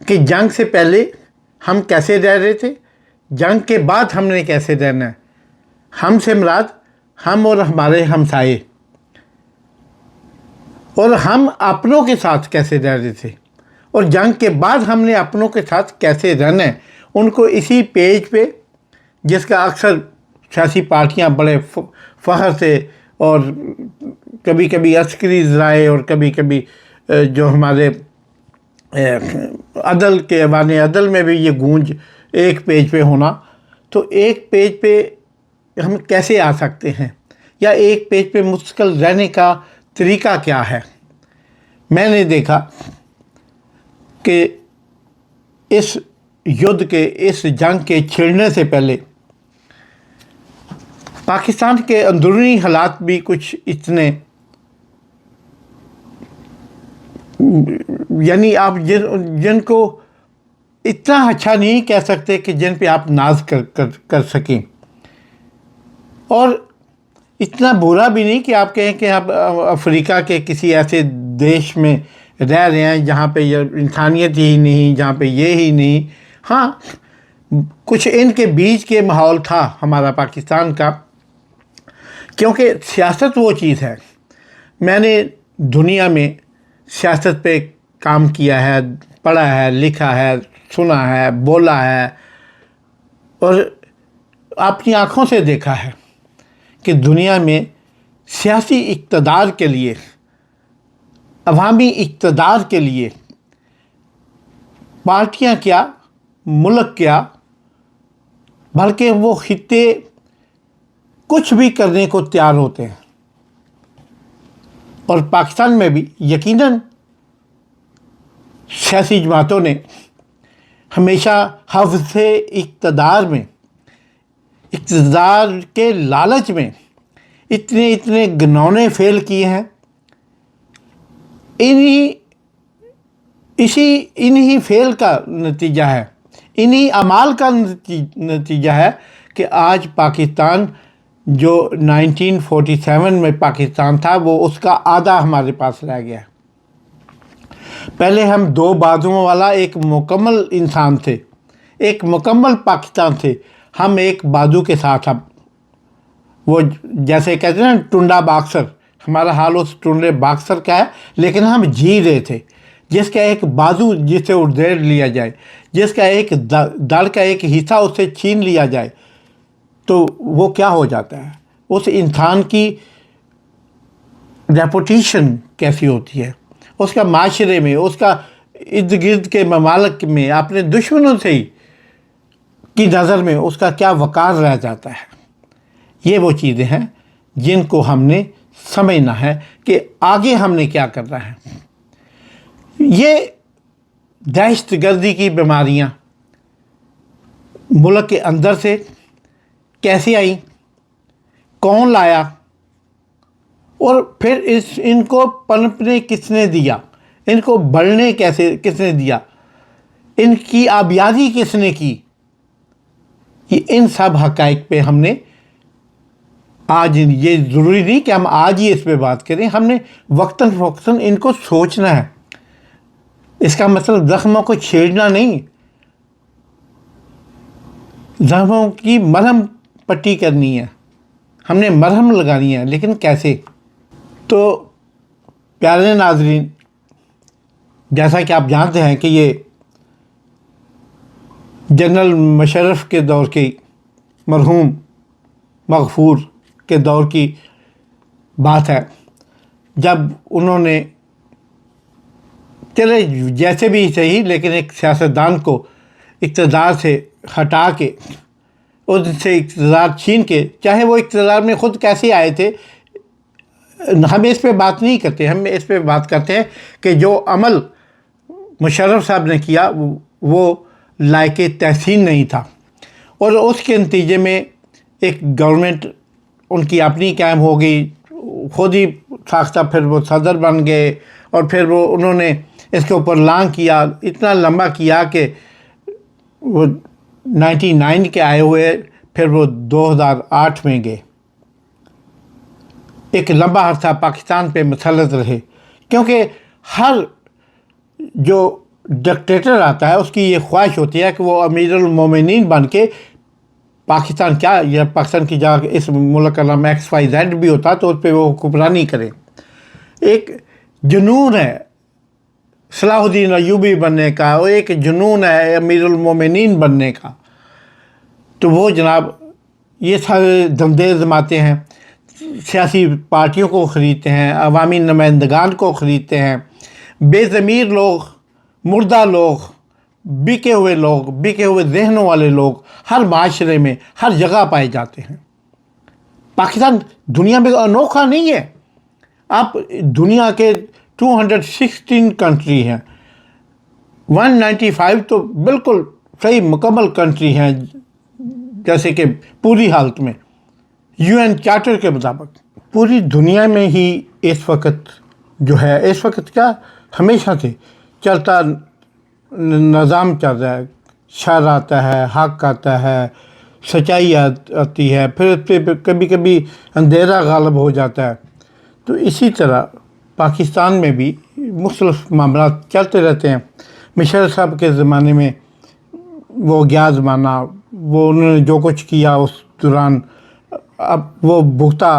کہ جنگ سے پہلے ہم کیسے رہ رہے تھے، جنگ کے بعد ہم نے کیسے رہنا ہے۔ ہم سے مراد ہم اور ہمارے ہمسائے، اور ہم اپنوں کے ساتھ کیسے رہ رہے تھے، اور جنگ کے بعد ہم نے اپنوں کے ساتھ کیسے رہنا ہے، ان کو اسی پیج پہ، جس کا اکثر سیاسی پارٹیاں بڑے فخر سے اور کبھی کبھی عسکری ذرائع اور کبھی کبھی جو ہمارے عدل کے ایوان عدل میں بھی یہ گونج ایک پیج پہ ہونا، تو ایک پیج پہ ہم کیسے آ سکتے ہیں، یا ایک پیج پہ مستقل رہنے کا طریقہ کیا ہے۔ میں نے دیکھا کہ اس یدھ کے، اس جنگ کے چھڑنے سے پہلے پاکستان کے اندرونی حالات بھی کچھ اتنے، یعنی آپ جن کو اتنا اچھا نہیں کہہ سکتے کہ جن پہ آپ ناز کر سکیں، اور اتنا برا بھی نہیں کہ آپ کہیں کہ آپ افریقہ کے کسی ایسے دیش میں رہ رہے ہیں جہاں پہ انسانیت ہی نہیں، جہاں پہ یہ ہی نہیں۔ ہاں، کچھ ان کے بیچ کے ماحول تھا ہمارا پاکستان کا، کیونکہ سیاست وہ چیز ہے۔ میں نے دنیا میں سیاست پہ کام کیا ہے، پڑھا ہے، لکھا ہے، سنا ہے، بولا ہے، اور اپنی آنکھوں سے دیکھا ہے کہ دنیا میں سیاسی اقتدار کے لیے، عوامی اقتدار کے لیے پارٹیاں کیا، ملک کیا، بلکہ وہ خطے کچھ بھی کرنے کو تیار ہوتے ہیں۔ اور پاکستان میں بھی یقیناً سیاسی جماعتوں نے ہمیشہ حوث اقتدار میں، اقتدار کے لالچ میں اتنے گنونے فعل کیے ہیں۔ انہی فعل کا نتیجہ ہے، انہی اعمال کا نتیجہ ہے کہ آج پاکستان جو 1947 میں پاکستان تھا، وہ اس کا آدھا ہمارے پاس رہ گیا ہے۔ پہلے ہم دو بازوؤں والا ایک مکمل انسان تھے، ایک مکمل پاکستان تھے۔ ہم ایک بازو کے ساتھ، اب وہ جیسے کہتے ہیں نا ٹنڈا باکسر، ہمارا حال اس ٹنڈے باکسر کا ہے، لیکن ہم جی رہے تھے۔ جس کا ایک بازو جسے ادھیڑ لیا جائے، جس کا ایک دڑ کا ایک حصہ اس سے چھین لیا جائے، تو وہ کیا ہو جاتا ہے؟ اس انسان کی ریپوٹیشن کیسی ہوتی ہے، اس کا معاشرے میں، اس کا ارد گرد کے ممالک میں، اپنے دشمنوں سے ہی کی نظر میں اس کا کیا وقار رہ جاتا ہے۔ یہ وہ چیزیں ہیں جن کو ہم نے سمجھنا ہے کہ آگے ہم نے کیا کرنا ہے۔ یہ دہشت گردی کی بیماریاں ملک کے اندر سے کیسے آئیں، کون لایا، اور پھر ان کو پنپنے کس نے دیا، ان کو بڑھنے کس نے دیا، ان کی آبیاری کس نے کی، ان سب حقائق پہ ہم نے آج، یہ ضروری نہیں کہ ہم آج ہی اس پہ بات کریں، ہم نے وقتاً فوقتاً ان کو سوچنا ہے۔ اس کا مطلب زخموں کو چھیڑنا نہیں، زخموں کی مرہم پٹی کرنی ہے، ہم نے مرہم لگانی ہے، لیکن کیسے؟ تو پیارے ناظرین، جیسا کہ آپ جانتے ہیں کہ یہ جنرل مشرف کے دور کی، مرحوم مغفور کے دور کی بات ہے، جب انہوں نے، چلے جیسے بھی صحیح، لیکن ایک سیاستدان کو اقتدار سے ہٹا کے، ان سے اقتدار چھین کے، چاہے وہ اقتدار میں خود کیسے آئے تھے، ہم اس پہ بات نہیں کرتے، ہم اس پہ بات کرتے ہیں کہ جو عمل مشرف صاحب نے کیا وہ لائق تحسین نہیں تھا، اور اس کے نتیجے میں ایک گورنمنٹ ان کی اپنی قائم ہو گئی، خود ہی ساختہ، پھر وہ صدر بن گئے، اور پھر وہ انہوں نے اس کے اوپر لانگ کیا، اتنا لمبا کیا کہ وہ 99 کے آئے ہوئے، پھر وہ 2008 میں گئے۔ ایک لمبا عرصہ پاکستان پہ مسلط رہے، کیونکہ ہر جو ڈکٹیٹر آتا ہے اس کی یہ خواہش ہوتی ہے کہ وہ امیر المومنین بن کے پاکستان کیا یا پاکستان کی جگہ اس ملک کا نام XYZ بھی ہوتا تو اس پہ وہ حکمرانی کرے. ایک جنون ہے صلاح الدین ایوبی بننے کا، اور ایک جنون ہے امیر المومنین بننے کا. تو وہ جناب یہ سارے دمدیز جماعتیں ہیں، سیاسی پارٹیوں کو خریدتے ہیں، عوامی نمائندگان کو خریدتے ہیں، بے ضمیر لوگ، مردہ لوگ، بکے ہوئے ذہنوں والے لوگ ہر معاشرے میں ہر جگہ پائے جاتے ہیں. پاکستان دنیا میں انوکھا نہیں ہے. آپ دنیا کے 216 کنٹری ہیں، 195 تو بالکل صحیح مکمل کنٹری ہیں، جیسے کہ پوری حالت میں UN چارٹر کے مطابق. پوری دنیا میں ہی اس وقت جو ہے، اس وقت کیا ہمیشہ سے چلتا نظام چل رہا ہے. شر آتا ہے، حق آتا ہے، سچائی آتی ہے، پھر اس پہ کبھی کبھی اندھیرا غالب ہو جاتا ہے. تو اسی طرح پاکستان میں بھی مختلف معاملات چلتے رہتے ہیں. مشرف صاحب کے زمانے میں وہ گیا زمانہ، وہ انہوں نے جو کچھ کیا اس دوران اب وہ بھگتا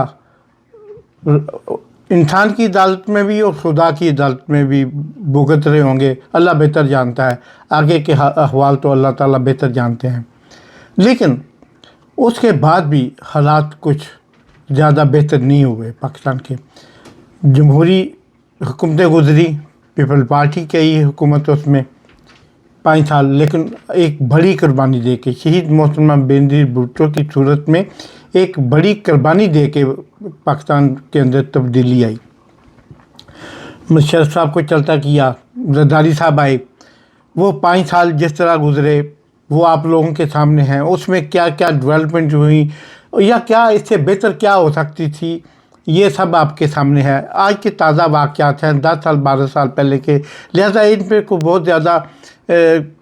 انسان کی عدالت میں بھی اور خدا کی عدالت میں بھی بھگت رہے ہوں گے. اللہ بہتر جانتا ہے، آگے کے احوال تو اللہ تعالیٰ بہتر جانتے ہیں. لیکن اس کے بعد بھی حالات کچھ زیادہ بہتر نہیں ہوئے. پاکستان کے جمہوری حکومتیں گزری، پیپل پارٹی کی ہی حکومت اس میں 5 سال، لیکن ایک بڑی قربانی دے کے شہید محترمہ بینظیر بھٹو کی صورت میں ایک بڑی قربانی دے کے پاکستان کے اندر تبدیلی آئی. مشرف صاحب کو چلتا کیا، زرداری صاحب آئے، وہ 5 سال جس طرح گزرے وہ آپ لوگوں کے سامنے ہیں. اس میں کیا کیا ڈیولپمنٹ ہوئی یا کیا اس سے بہتر کیا ہو سکتی تھی، یہ سب آپ کے سامنے ہے. آج کے تازہ واقعات ہیں 10 سال 12 سال پہلے کے، لہذا ان پہ کو بہت زیادہ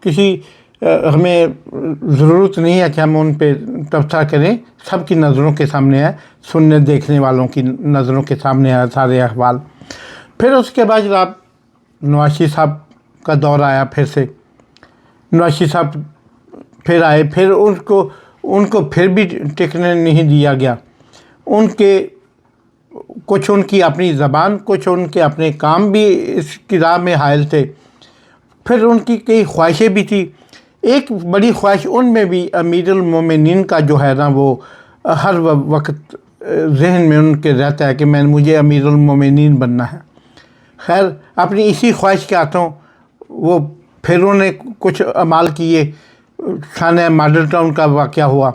کسی ہمیں ضرورت نہیں ہے کہ ہم ان پہ تبصرہ کریں. سب کی نظروں کے سامنے ہے، سننے دیکھنے والوں کی نظروں کے سامنے ہے سارے احوال. پھر اس کے بعد جناب نواز شریف صاحب کا دور آیا. پھر سے نواز شریف صاحب پھر آئے، پھر ان کو پھر بھی ٹکنے نہیں دیا گیا. ان کے کچھ ان کی اپنی زبان، کچھ ان کے اپنے کام بھی اس کی راہ میں حائل تھے. پھر ان کی کئی خواہشیں بھی تھی. ایک بڑی خواہش ان میں بھی امیر المومنین کا جو ہے نا، وہ ہر وقت ذہن میں ان کے رہتا ہے کہ مجھے امیر المومنین بننا ہے. خیر اپنی اسی خواہش کے ہاتھوں وہ پھر انہوں نے کچھ اعمال کیے. خانہ ماڈل ٹاؤن کا واقعہ ہوا،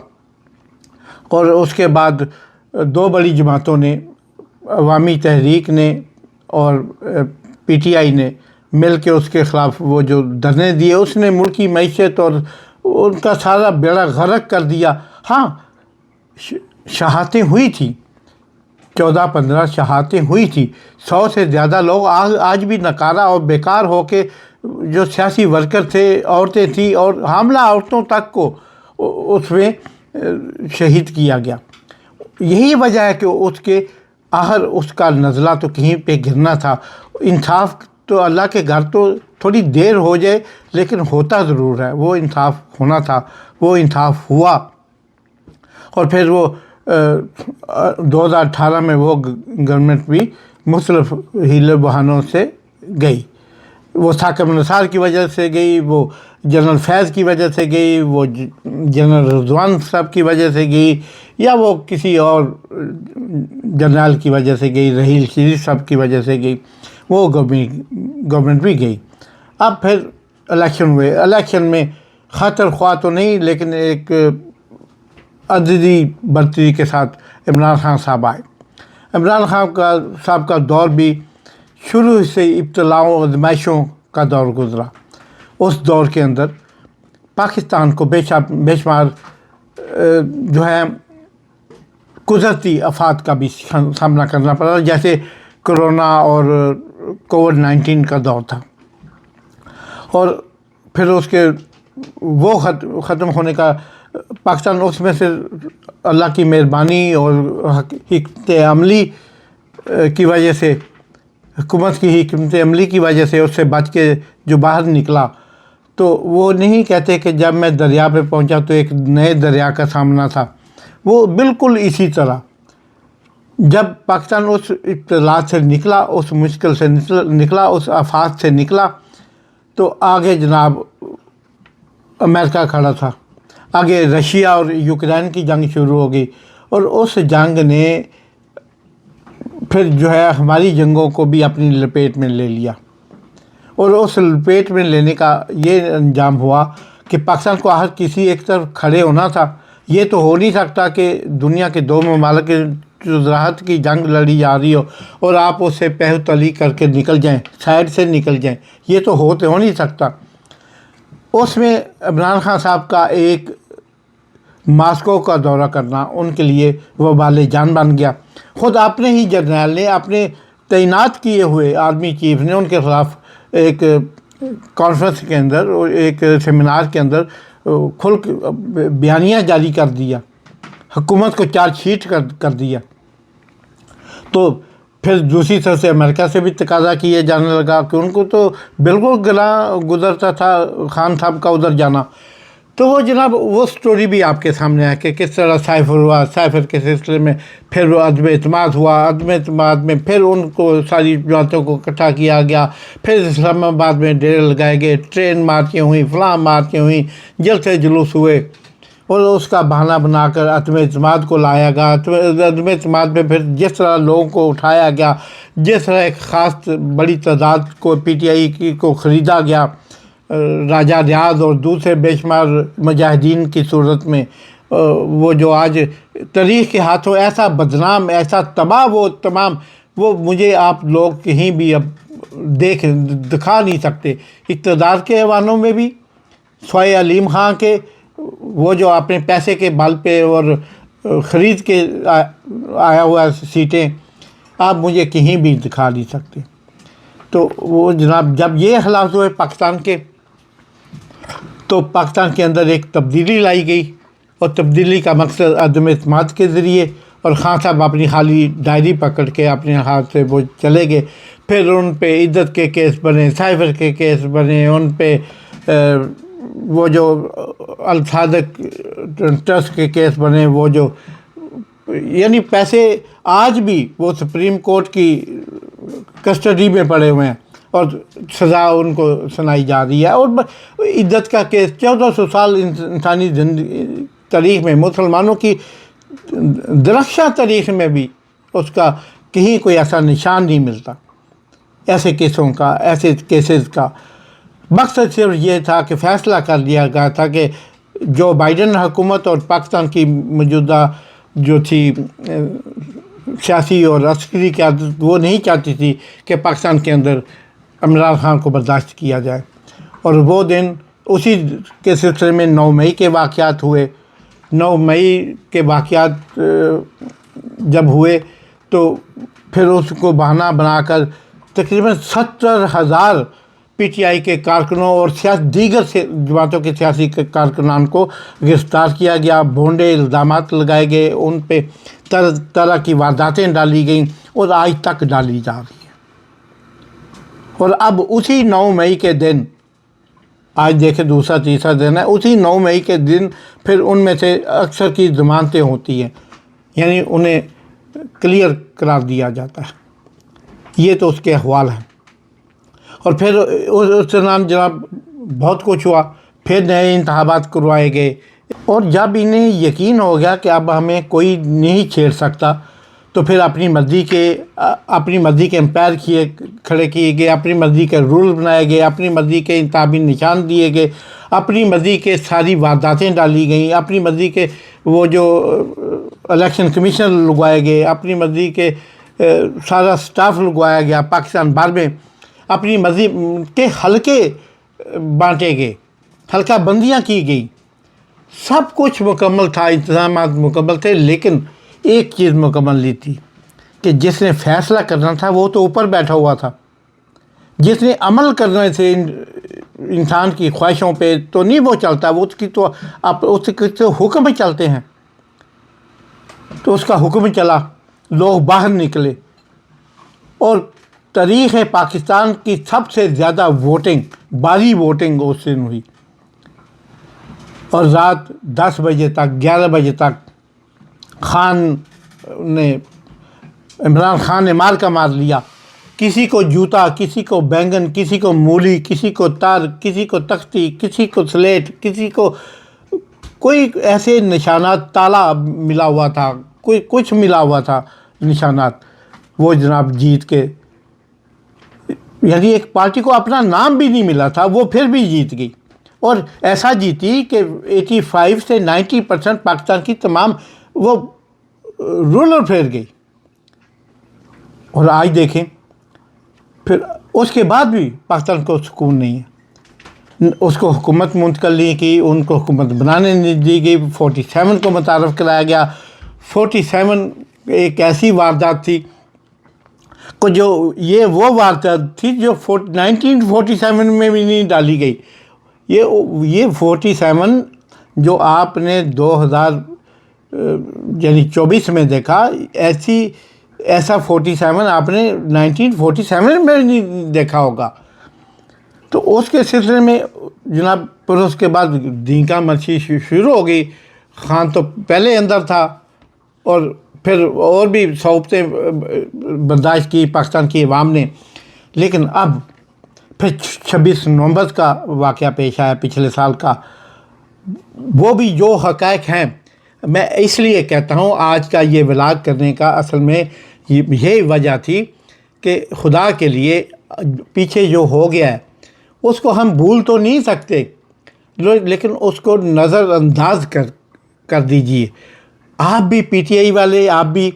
اور اس کے بعد 2 بڑی جماعتوں نے، عوامی تحریک نے اور PTI نے مل کے اس کے خلاف وہ جو دھرنے دیے، اس نے ملکی معیشت اور ان کا سارا بیڑا غرق کر دیا. ہاں شہادتیں ہوئی تھیں، 14-15 شہادتیں ہوئی تھیں. 100 سے زیادہ لوگ آج بھی نکارہ اور بیکار ہو کے، جو سیاسی ورکر تھے، عورتیں تھیں، اور حاملہ عورتوں تک کو اس میں شہید کیا گیا. یہی وجہ ہے کہ اس کے آخر اس کا نزلہ تو کہیں پہ گرنا تھا. انصاف تو اللہ کے گھر تو تھوڑی دیر ہو جائے لیکن ہوتا ضرور ہے. وہ انصاف ہونا تھا، وہ انصاف ہوا. اور پھر وہ 2018 میں وہ گورنمنٹ بھی مختلف ہیلے بہانوں سے گئی. وہ ثاقب نثار کی وجہ سے گئی، وہ جنرل فیض کی وجہ سے گئی، وہ جنرل رضوان صاحب کی وجہ سے گئی، یا وہ کسی اور جنرل کی وجہ سے گئی، رحیل شریف صاحب کی وجہ سے گئی. وہ گورنمنٹ بھی گئی. اب پھر الیکشن ہوئے. الیکشن میں خاطر خواہ تو نہیں، لیکن ایک عددی برتری کے ساتھ عمران خان صاحب آئے. عمران خان صاحب کا دور بھی شروع سے ابتلاؤں اور آزمائشوں کا دور گزرا. اس دور کے اندر پاکستان کو بے شمار جو ہے قدرتی آفات کا بھی سامنا کرنا پڑا، جیسے کرونا اور کووڈ-19 کا دور تھا. اور پھر اس کے وہ ختم ہونے کا پاکستان اس میں سے اللہ کی مہربانی اور حکمت عملی کی وجہ سے حکومت کی حکمت عملی کی وجہ سے اس سے بچ کے جو باہر نکلا، تو وہ نہیں کہتے کہ جب میں دریا پہ پہنچا تو ایک نئے دریا کا سامنا تھا. وہ بالکل اسی طرح جب پاکستان اس ابتلا سے نکلا، اس مشکل سے نکلا، اس آفات سے نکلا، تو آگے جناب امریکہ کھڑا تھا، آگے رشیا اور یوکرین کی جنگ شروع ہو گئی، اور اس جنگ نے پھر جو ہے ہماری جنگوں کو بھی اپنی لپیٹ میں لے لیا، اور اس لپیٹ میں لینے کا یہ انجام ہوا کہ پاکستان کو ہر کسی ایک طرف کھڑے ہونا تھا. یہ تو ہو نہیں سکتا کہ دنیا کے دو ممالک راحت کی جنگ لڑی جا رہی ہو اور آپ اس سے پہو تلی کر کے نکل جائیں، سائڈ سے نکل جائیں. یہ تو ہو نہیں سکتا. اس میں عمران خان صاحب کا ایک ماسکو کا دورہ کرنا ان کے لیے وبال جان بن گیا. خود اپنے ہی جرنیل نے، اپنے تعینات کیے ہوئے آرمی چیف نے ان کے خلاف ایک کانفرنس کے اندر، ایک سیمینار کے اندر کھل بیانیہ جاری کر دیا، حکومت کو چارج شیٹ کر دیا. تو پھر دوسری طرف سے امریکہ سے بھی تقاضا کیے جانے لگا کہ ان کو تو بالکل گلا گزرتا تھا خان صاحب کا ادھر جانا. تو وہ جناب وہ سٹوری بھی آپ کے سامنے ہے کہ کس طرح سائفر ہوا، سائفر کے سلسلے میں پھر وہ عدم اعتماد ہوا، عدم اعتماد میں پھر ان کو ساری جماعتوں کو اکٹھا کیا گیا، پھر اسلام آباد میں ڈیرے لگائے گئے، ٹرین مارچیں ہوئیں، فلاں مارچیں ہوئیں، جلسے جلوس ہوئے، اور اس کا بہانہ بنا کر عدم اعتماد کو لایا گیا. عدم اعتماد میں پھر جس طرح لوگوں کو اٹھایا گیا، جس طرح ایک خاص بڑی تعداد کو پی ٹی آئی کو خریدا گیا راجہ ریاض اور دوسرے بے شمار مجاہدین کی صورت میں، وہ جو آج تاریخ کے ہاتھوں ایسا بدنام، ایسا تباہ، وہ تمام وہ مجھے آپ لوگ کہیں بھی اب دکھا نہیں سکتے. اقتدار کے ایوانوں میں بھی سوائے علیم خان کے، وہ جو اپنے پیسے کے بل پہ اور خرید کے آیا ہوا سیٹیں، آپ مجھے کہیں بھی دکھا نہیں سکتے. تو وہ جناب جب یہ حالات ہوئے پاکستان کے، تو پاکستان کے اندر ایک تبدیلی لائی گئی، اور تبدیلی کا مقصد عدم اعتماد کے ذریعے، اور خان صاحب اپنی خالی ڈائری پکڑ کے اپنے ہاتھ سے وہ چلے گئے. پھر ان پہ عدت کے کیس بنے، سائفر کے کیس بنے، ان پہ وہ جو الصادق ٹرسٹ کے کیس بنے، وہ جو یعنی پیسے آج بھی وہ سپریم کورٹ کی کسٹڈی میں پڑے ہوئے ہیں اور سزا ان کو سنائی جا رہی ہے. اور عدت کا کیس 1400 سال انسانی تاریخ میں، مسلمانوں کی درخشاں تاریخ میں بھی اس کا کہیں کوئی ایسا نشان نہیں ملتا، ایسے کیسوں کا، ایسے کیسز کا. مقصد صرف یہ تھا کہ فیصلہ کر لیا گیا تھا کہ جو بائیڈن حکومت اور پاکستان کی موجودہ جو تھی سیاسی اور عسکری قیادت، وہ نہیں چاہتی تھی کہ پاکستان کے اندر عمران خان کو برداشت کیا جائے. اور وہ دن اسی کے سلسلے میں 9 مئی کے واقعات ہوئے. 9 مئی کے واقعات جب ہوئے تو پھر اس کو بہانہ بنا کر تقریباً 70,000 پی ٹی آئی کے کارکنوں اور دیگر جماعتوں کے سیاسی کارکنان کو گرفتار کیا گیا، بھونڈے الزامات لگائے گئے، ان پہ طرح طرح کی وارداتیں ڈالی گئیں، اور آج تک ڈالی جا رہی ہیں. اور اب اسی 9 مئی کے دن، آج دیکھیں دوسرا تیسرا دن ہے، اسی 9 مئی کے دن پھر ان میں سے اکثر کی ضمانتیں ہوتی ہیں، یعنی انہیں کلیئر قرار دیا جاتا ہے. یہ تو اس کے احوال ہیں. اور پھر اس دوران جناب بہت کچھ ہوا، پھر نئے انتخابات کروائے گئے، اور جب انہیں یقین ہو گیا کہ اب ہمیں کوئی نہیں چھیڑ سکتا، تو پھر اپنی مرضی کے امپائر کھڑے کیے گئے، اپنی مرضی کے رول بنائے گئے، اپنی مرضی کے انتخابی نشان دیے گئے، اپنی مرضی کے ساری وارداتیں ڈالی گئیں، اپنی مرضی کے وہ جو الیکشن کمیشن لگوائے گئے، اپنی مرضی کے سارا سٹاف لگوایا گیا پاکستان بھر میں، اپنی مرضی کے حلقے بانٹے گئے، حلقہ بندیاں کی گئی، سب کچھ مکمل تھا، انتظامات مکمل تھے. لیکن ایک چیز مکمل نہیں تھی کہ جس نے فیصلہ کرنا تھا وہ تو اوپر بیٹھا ہوا تھا، جس نے عمل کرنے سے انسان کی خواہشوں پہ تو نہیں وہ چلتا، وہ اس کے تو حکم چلتے ہیں. تو اس کا حکم چلا، لوگ باہر نکلے، اور تاریخ پاکستان کی سب سے زیادہ ووٹنگ باری ووٹنگ اس دن ہوئی، اور رات 10 بجے تک 11 بجے تک عمران خان نے مار کا مار لیا، کسی کو جوتا، کسی کو بینگن، کسی کو مولی، کسی کو تار، کسی کو تختی، کسی کو سلیٹ، کسی کو کوئی ایسے نشانات، تالا ملا ہوا تھا، کوئی کچھ ملا ہوا تھا نشانات، وہ جناب جیت کے، یعنی ایک پارٹی کو اپنا نام بھی نہیں ملا تھا، وہ پھر بھی جیت گئی، اور ایسا جیتی کہ 85 سے 90% پاکستان کی تمام وہ رولر پھیر گئی۔ اور آج دیکھیں پھر اس کے بعد بھی پاکستان کو سکون نہیں ہے، اس کو حکومت منتقل نہیں کی، ان کو حکومت بنانے نہیں دی گئی، 47 کو متعارف کرایا گیا۔ 47 ایک ایسی واردات تھی کو جو وہ واردات تھی جو 1947 میں بھی نہیں ڈالی گئی۔ یہ 47 جو آپ نے 2024 میں دیکھا، ایسا 47 آپ نے 1947 میں نہیں دیکھا ہوگا۔ تو اس کے سلسلے میں جناب پھر اس کے بعد دینکا مرچی شروع ہو گئی۔ خان تو پہلے اندر تھا، اور پھر اور بھی صعوبتیں برداشت کی پاکستان کی عوام نے، لیکن اب پھر 26 نومبر کا واقعہ پیش آیا پچھلے سال کا، وہ بھی جو حقائق ہیں۔ میں اس لیے کہتا ہوں آج کا یہ ولاگ کرنے کا اصل میں یہی وجہ تھی کہ خدا کے لیے پیچھے جو ہو گیا ہے اس کو ہم بھول تو نہیں سکتے، لیکن اس کو نظر انداز کر دیجئے۔ آپ بھی پی ٹی آئی والے، آپ بھی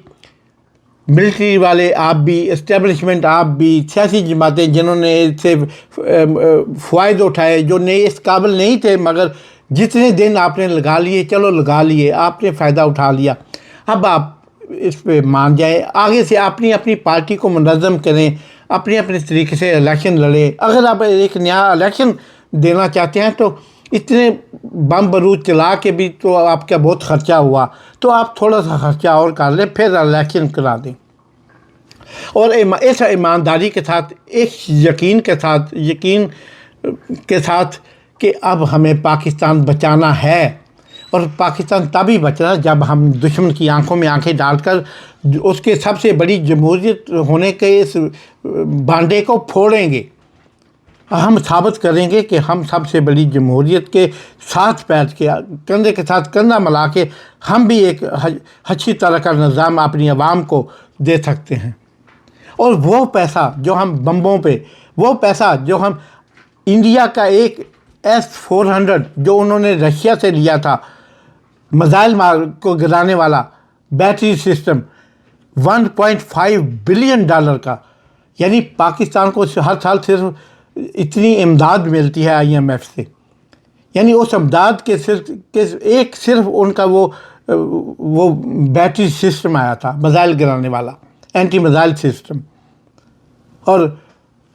ملٹری والے، آپ بھی اسٹیبلشمنٹ، آپ بھی سیاسی جماعتیں جنہوں نے اس سے فوائد اٹھائے، جو اس قابل نہیں تھے مگر جتنے دن آپ نے لگا لیے، چلو لگا لیے، آپ نے فائدہ اٹھا لیا، اب آپ اس پہ مان جائیں، آگے سے اپنی پارٹی کو منظم کریں، اپنے طریقے سے الیکشن لڑیں۔ اگر آپ ایک نیا الیکشن دینا چاہتے ہیں تو اتنے بم بارود چلا کے بھی تو آپ کا بہت خرچہ ہوا، تو آپ تھوڑا سا خرچہ اور کر لیں، پھر الیکشن کرا دیں، اور اس ایمانداری کے ساتھ، ایک یقین کے ساتھ کہ اب ہمیں پاکستان بچانا ہے، اور پاکستان تبھی بچنا جب ہم دشمن کی آنکھوں میں آنکھیں ڈال کر اس کے سب سے بڑی جمہوریت ہونے کے اس بانڈے کو پھوڑیں گے۔ ہم ثابت کریں گے کہ ہم سب سے بڑی جمہوریت کے ساتھ بیٹھ کے، کندھے کے ساتھ کندھا ملا کے، ہم بھی ایک اچھی طرح کا نظام اپنی عوام کو دے سکتے ہیں۔ اور وہ پیسہ جو ہم بمبوں پہ، وہ پیسہ جو ہم انڈیا کا ایک S-400 جو انہوں نے رشیا سے لیا تھا، میزائل کو گرانے والا بیٹری سسٹم، $1.5 بلین کا، یعنی پاکستان کو ہر سال صرف اتنی امداد ملتی ہے IMF سے، یعنی اس امداد کے صرف ان کا وہ بیٹری سسٹم آیا تھا، میزائل گرانے والا اینٹی میزائل سسٹم۔ اور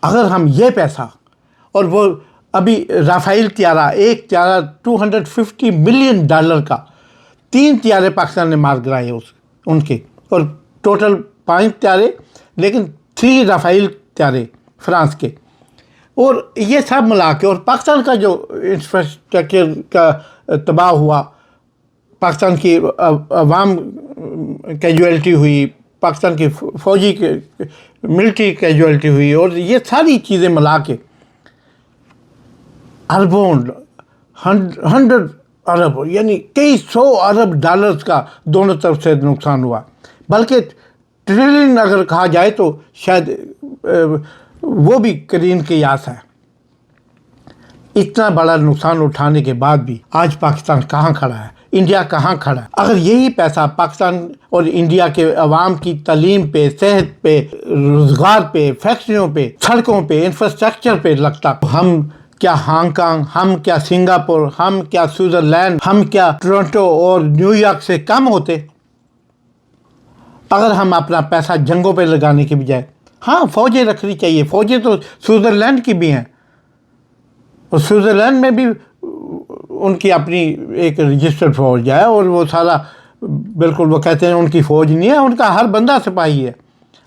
اگر ہم یہ پیسہ، اور وہ ابھی رافائل طیارہ، ایک طیارہ $250 ملین کا، 3 طیارے پاکستان نے مار گرائے ان کے، اور ٹوٹل 5 طیارے، لیکن 3 رافائل طیارے فرانس کے، اور یہ سب ملا کے، اور پاکستان کا جو انفراسٹرکچر کا تباہ ہوا، پاکستان کی عوام کیجویلٹی ہوئی، پاکستان کی فوجی ملٹری کیجویلٹی ہوئی، اور یہ ساری چیزیں ملا کے اربوں، 100 ارب، یعنی کئی 100 ارب ڈالرز کا دونوں طرف سے نقصان ہوا، بلکہ ٹریلین اگر کہا جائے تو شاید وہ بھی کرین کی آس ہے۔ اتنا بڑا نقصان اٹھانے کے بعد بھی آج پاکستان کہاں کھڑا ہے، انڈیا کہاں کھڑا ہے؟ اگر یہی پیسہ پاکستان اور انڈیا کے عوام کی تعلیم پہ، صحت پہ، روزگار پہ، فیکٹریوں پہ، سڑکوں پہ، انفراسٹرکچر پہ لگتا، ہم کیا ہانگ کانگ، ہم کیا سنگاپور، ہم کیا سوئٹزرلینڈ، ہم کیا ٹورنٹو اور نیو یارک سے کم ہوتے؟ اگر ہم اپنا پیسہ جنگوں پہ لگانے کے بجائے، ہاں فوجیں رکھنی چاہیے، فوجیں تو سوئٹزرلینڈ کی بھی ہیں، اور سوئٹزرلینڈ میں بھی ان کی اپنی ایک رجسٹرڈ فوج ہے، اور وہ سارا بالکل، وہ کہتے ہیں ان کی فوج نہیں ہے، ان کا ہر بندہ سپاہی ہے،